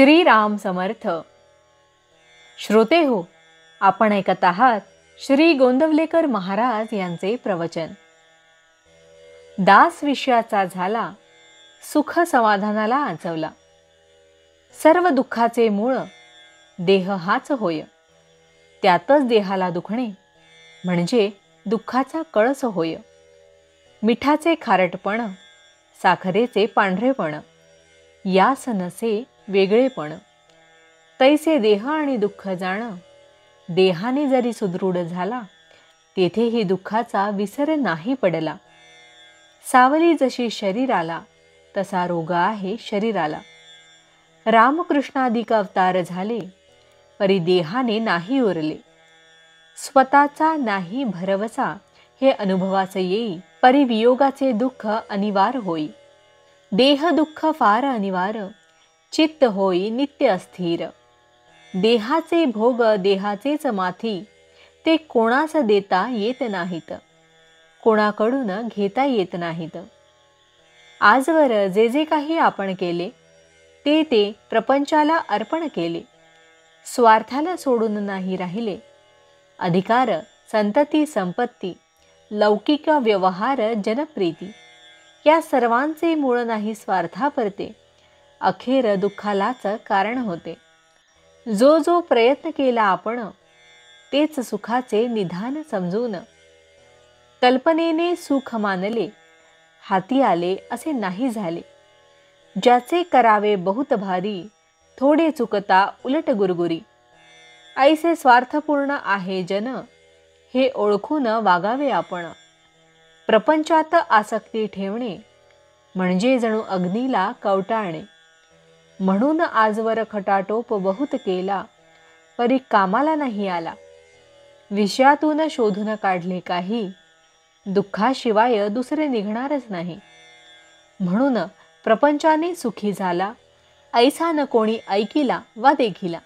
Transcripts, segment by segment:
श्रीराम समर्थ. श्रोते हो, आपण ऐकत आहात श्री गोंदवलेकर महाराज यांचे प्रवचन. दास विषयाचा झाला, सुख समाधानाला आचवला. सर्व दुःखाचे मूळ देह हाच होय. त्यातच देहाला दुखणे म्हणजे दुःखाचा कळस होय. मिठाचे खारटपण, साखरेचे पांढरेपण, यास नसे वेगळेपण. तैसे देह आणि दुःख जाण, देहाने जरी सुदृढ झाला तेथेही दुःखाचा विसर नाही पडला. सावली जशी शरीराला, तसा रोग आहे शरीराला. रामकृष्णाधिक अवतार झाले, परी देहाने नाही उरले. स्वतःचा नाही भरवसा हे अनुभवास येई, परी वियोगाचे दुःख अनिवार्य होई. देह दुःख फार अनिवार्य, चित्त होई नित्य अस्थिर. देहाचे भोग देहाचेच माथी, ते कोणास देता येत नाहीत, कोणाकडून घेता येत नाहीत. आजवर जे जे काही आपण केले ते ते प्रपंचाला अर्पण केले. स्वार्थाला सोडून नाही राहिले. अधिकार, संतती, संपत्ती, लौकिक व्यवहार, जनप्रीती या सर्वांचे मूळ नाही स्वार्थापरते, अखेर दुःखालाच कारण होते. जो जो प्रयत्न केला आपण, तेच सुखाचे निधान समजून. कल्पनेने सुख मानले, हाती आले असे नाही झाले. ज्याचे करावे बहुत भारी, थोडे चुकता उलट गुरगुरी. ऐसे स्वार्थपूर्ण आहे जन, हे ओळखून वागावे आपण. प्रपंचात आसक्ती ठेवणे म्हणजे जणू अग्नीला कवटाळणे. म्हणून आजवर खटाटोप बहुत केला, परी कामाला नाही आला. विषयातून शोधून काढले काही, दुःखाशिवाय दुसरे निघणारच नाही. म्हणून प्रपंचाने सुखी झाला, ऐसा न कोणी ऐकिला वा देखिला.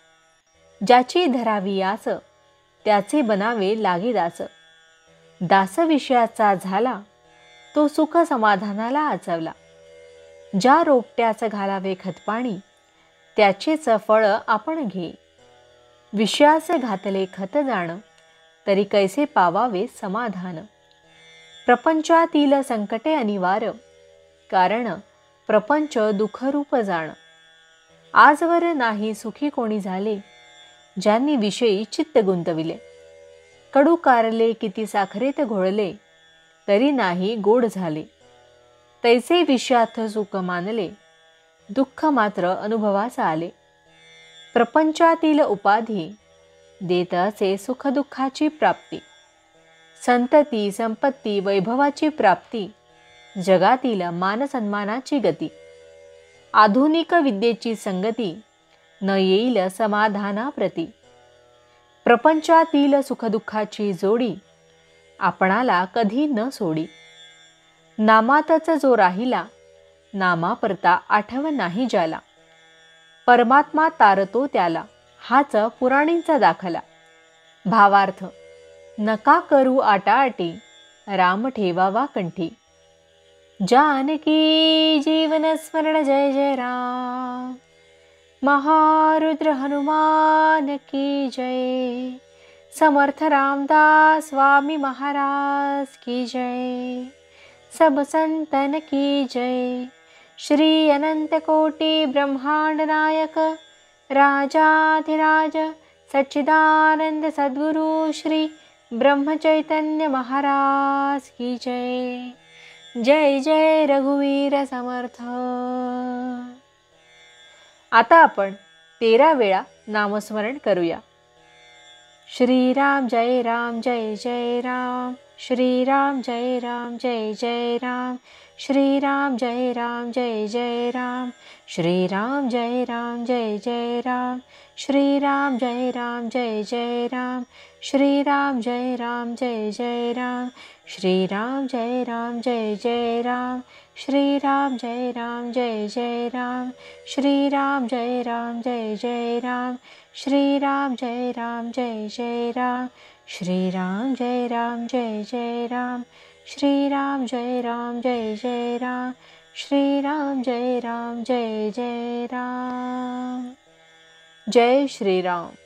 ज्याची धरावी आस, त्याचे बनावे लागे दास. दास विषयाचा झाला, तो सुख समाधानाला आचवला. ज्या रोपट्याच घालावे खतपाणी, त्याचेच फळ आपण घे. विषयास घातले खत जाण, तरी कैसे पावावे समाधान. प्रपंचातील संकटे अनिवार्य, कारण प्रपंच दुःखरूप जाण. आजवर नाही सुखी कोणी झाले, ज्यांनी विषयी चित्त गुंतविले. कडू कारले किती साखरेत घोळले, तरी नाही गोड झाले. तैसे विषयात सुख मानले, दुःख मात्र अनुभवास आले. प्रपंचातील उपाधी देत असे सुख दुःखाची प्राप्ती. संतती, संपत्ती, वैभवाची प्राप्ती, जगातील मान सन्मानाची गती. आधुनिक विद्येची संगती, न येईल समाधानाप्रती. प्रपंचातील सुखदुःखाची जोडी, आपणाला कधी न सोडी. नामातच जो राहिला, नामापरता आठव नाही ज्याला. परमात्मा तारतो त्याला, हाच पुराणींचा दाखला. भावार्थ, नका करू आटाआटी, राम ठेवावा कंठी. जानकी जीवन स्मरण जय जय राम. महारुद्र हनुमान की जय. समर्थ रामदास स्वामी महाराज की जय. सब संतन की जय. श्री अनंत कोटि ब्रह्मांड नायक, राजाधिराज सच्चिदानंद सद्गुरु श्री ब्रह्म चैतन्य महाराज की जय. जय जय रघुवीर समर्थ. आता आपण 13 वेळा नामस्मरण करूया. श्रीराम जय राम जय जय राम. श्रीराम जय राम जय जय राम. श्रीराम जय राम जय जय राम. श्रीराम जय राम जय जय राम. श्रीराम जय राम जय जय राम. श्रीराम जय राम जय जय राम. श्रीराम जय राम जय जय राम. श्रीराम जय राम जय जय राम. श्रीराम जय राम जय जय राम. श्रीराम जय राम जय जय राम. श्रीराम जय राम जय जय राम. श्रीराम जय राम जय जय राम. श्रीराम जय राम जय जय राम. जय श्रीराम.